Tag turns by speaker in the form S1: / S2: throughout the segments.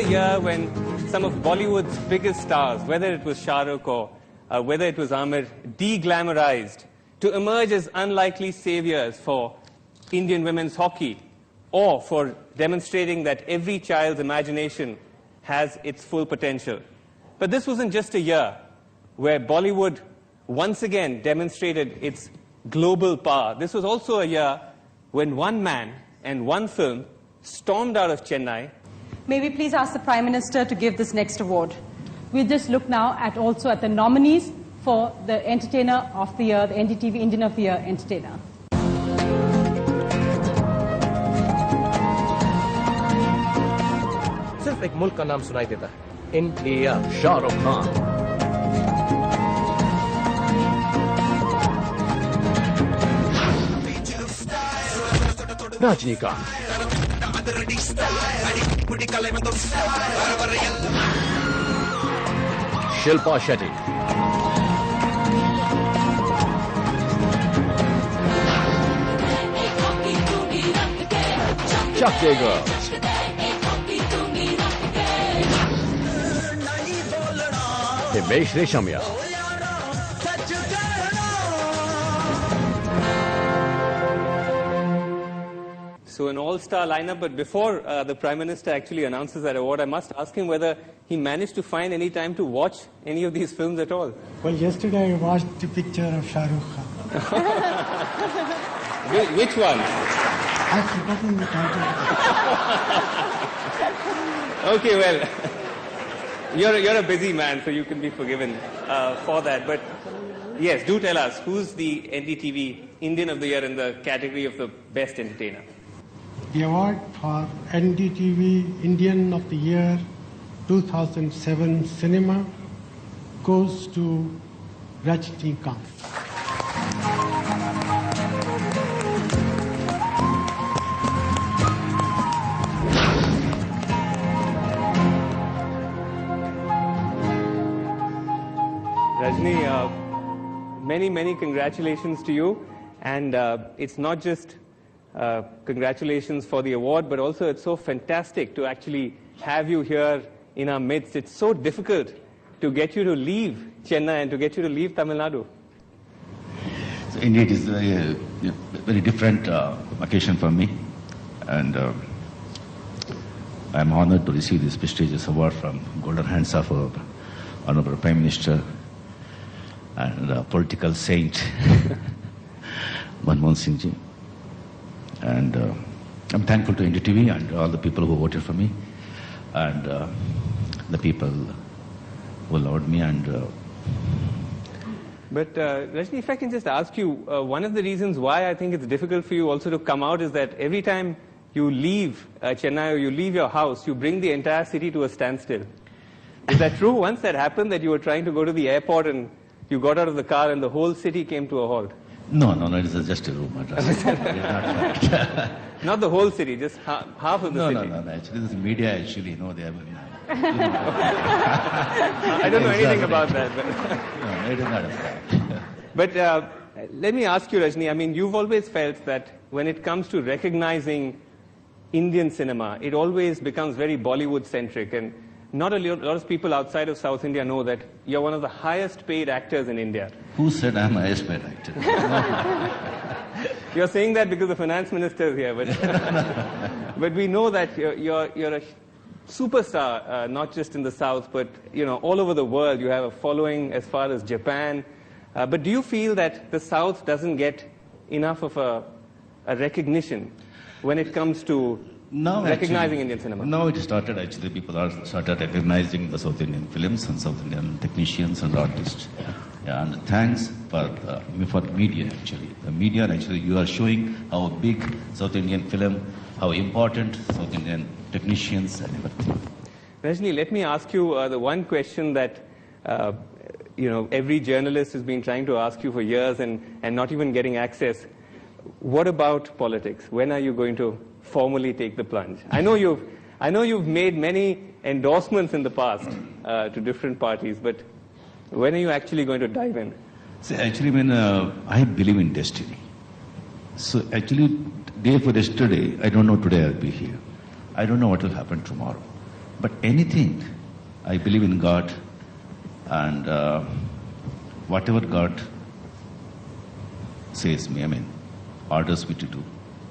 S1: year when some of Bollywood's biggest stars, whether it was Shah Rukh or whether it was Amir, de-glamorized to emerge as unlikely saviors for Indian women's hockey, or for demonstrating that every child's imagination has its full potential. But this wasn't just a year where Bollywood once again demonstrated its global power. This was also a year when one man and one film stormed out of Chennai.
S2: May we please ask the Prime Minister to give this next award. We'll just look now also at the nominees for the Entertainer of the Year, the NDTV Indian of the Year Entertainer.
S3: सिर्फ एक मुल्क का नाम सुनाई देता है, India. Shahrukh Khan. Rajinikanth। Shilpa Shetty। Chuck Yeager। Himesh Reshamya।
S1: So an all-star lineup, but before the Prime Minister actually announces that award, I must ask him whether he managed to find any time to watch any of these films at all.
S4: Well, yesterday I watched the picture of Shah Rukh Khan.
S1: Which one?
S4: I've forgotten the title.
S1: Okay, well, you're a busy man, so you can be forgiven for that. But yes, do tell us, who's the NDTV Indian of the Year in the category of the Best Entertainer?
S4: The award for NDTV Indian of the Year 2007 Cinema goes to Rajinikanth.
S1: Rajni, many congratulations to you. And it's not just congratulations for the award, but also it's so fantastic to actually have you here in our midst. It's so difficult to get you to leave Chennai and to get you to leave Tamil Nadu.
S5: So indeed, it's a very different occasion for me. And I'm honored to receive this prestigious award from golden hands of Honorable Prime Minister and political saint Manmohan Singh ji. And I'm thankful to NDTV and all the people who voted for me, and the people who loved me. And
S1: But Rajni, if I can just ask you, one of the reasons why I think it's difficult for you also to come out is that every time you leave Chennai or you leave your house, you bring the entire city to a standstill. Is that true? Once that happened, that you were trying to go to the airport and you got out of the car and the whole city came to a halt?
S5: no, it is just a rumor. It's not right.
S1: Not the whole city, just half of the city.
S5: No. Actually, this media actually, they have.
S1: I don't know anything about that. But
S5: No, it is not a fact.
S1: But let me ask you, Rajni, I mean, you've always felt that when it comes to recognizing Indian cinema, it always becomes very Bollywood-centric. And not a lot of people outside of South India know that you're one of the highest paid actors in India.
S5: Who said I'm a highest paid actor?
S1: You're saying that because the finance minister is here, but we know that you're a superstar, not just in the South, but all over the world. You have a following as far as Japan. But do you feel that the South doesn't get enough of a recognition when it comes to recognizing Indian cinema?
S5: Now it started, actually, people started recognizing the South Indian films and South Indian technicians and artists. Yeah, and thanks for media, actually. The media, actually, you are showing how big South Indian film, how important South Indian technicians and everything.
S1: Rajni, let me ask you the one question that every journalist has been trying to ask you for years and not even getting access. What about politics? When are you going to formally take the plunge? I know you've made many endorsements in the past to different parties, but when are you actually going to dive in?
S5: See, actually, I believe in destiny. So actually, day for yesterday, I don't know today I'll be here. I don't know what will happen tomorrow. But anything, I believe in God, and whatever God says me, orders me to do,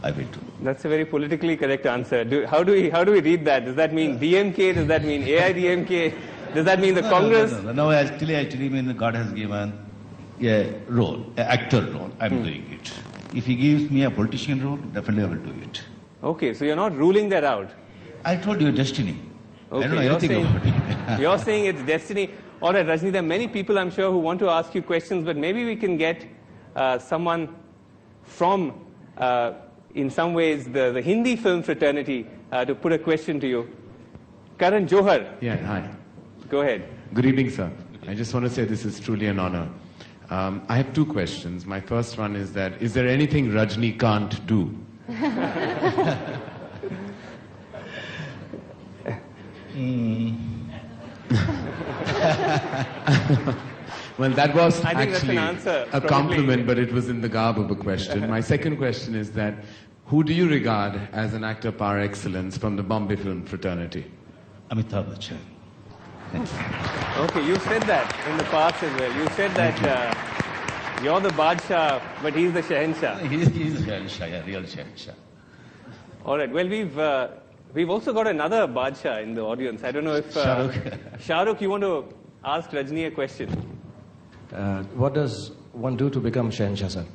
S5: I will do.
S1: That's a very politically correct answer. How do we read that? Does that mean DMK? Does that mean AIDMK? Does that mean the Congress?
S5: No, actually, God has given a role, an actor role. I'm doing it. If he gives me a politician role, definitely I will do it.
S1: Okay, so you're not ruling that out.
S5: I told you destiny.
S1: Okay,
S5: I don't know anything about it.
S1: You're saying it's destiny. All right, Rajni, there are many people, I'm sure, who want to ask you questions, but maybe we can get someone from, in some ways, the Hindi film fraternity to put a question to you. Karan Johar.
S6: Yeah, hi.
S1: Go ahead.
S6: Good evening, sir. I just want to say this is truly an honor. I have two questions. My first one is that, is there anything Rajni can't do? Well, that was actually a compliment, but it was in the garb of a question. My second question is that, who do you regard as an actor par excellence from the Bombay film fraternity?
S5: Amitabh Bachchan.
S1: Okay, you said that in the past as well. You said that you're the Badshah, but he's the Shahenshah.
S5: He's the Shahenshah, yeah, real Shahenshah.
S1: All right, well, we've also got another Badshah in the audience. I don't know if... Shahrukh, you want to ask Rajni a question?
S3: What does one do to become Shahenshah, sir?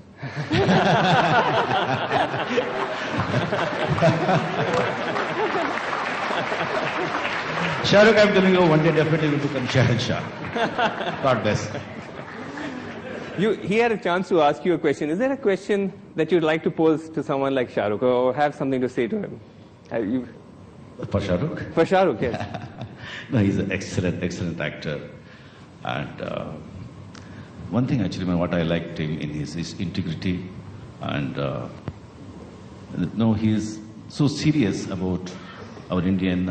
S5: Shahrukh, I'm telling you, one day definitely will become Shahenshah. God bless.
S1: He had a chance to ask you a question. Is there a question that you'd like to pose to someone like Shahrukh, or have something to say to him?
S5: For Shahrukh?
S1: For Shahrukh, yes.
S5: No, he's an excellent actor. And one thing actually, what I liked him in his integrity, and he is so serious about our Indian,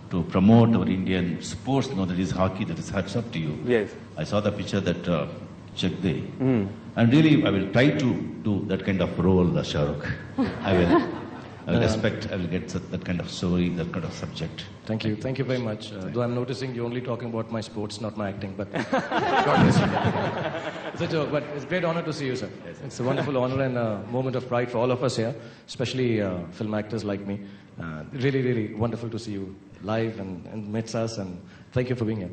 S5: to promote our Indian sports, that is hockey, that is hats up to you.
S1: Yes.
S5: I saw the picture that Jagde. And really, I will try to do that kind of role, Shahrukh. I will respect, I will get that kind of story, that kind of subject.
S3: Thank you very much. Though I'm noticing you're only talking about my sports, not my acting, but God bless you. It's a joke, but it's a great honor to see you, sir. It's a wonderful honor and a moment of pride for all of us here, especially film actors like me. Really wonderful to see you live and amidst us, and thank you for being here.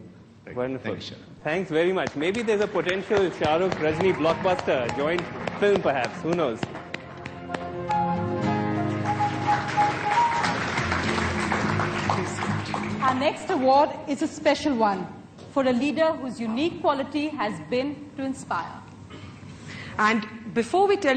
S1: Wonderful.
S5: Thank you,
S1: Thanks very much. Maybe there's a potential Shahrukh Rajni blockbuster, joint film perhaps, who knows?
S2: Our next award is a special one for a leader whose unique quality has been to inspire.
S7: And before we tell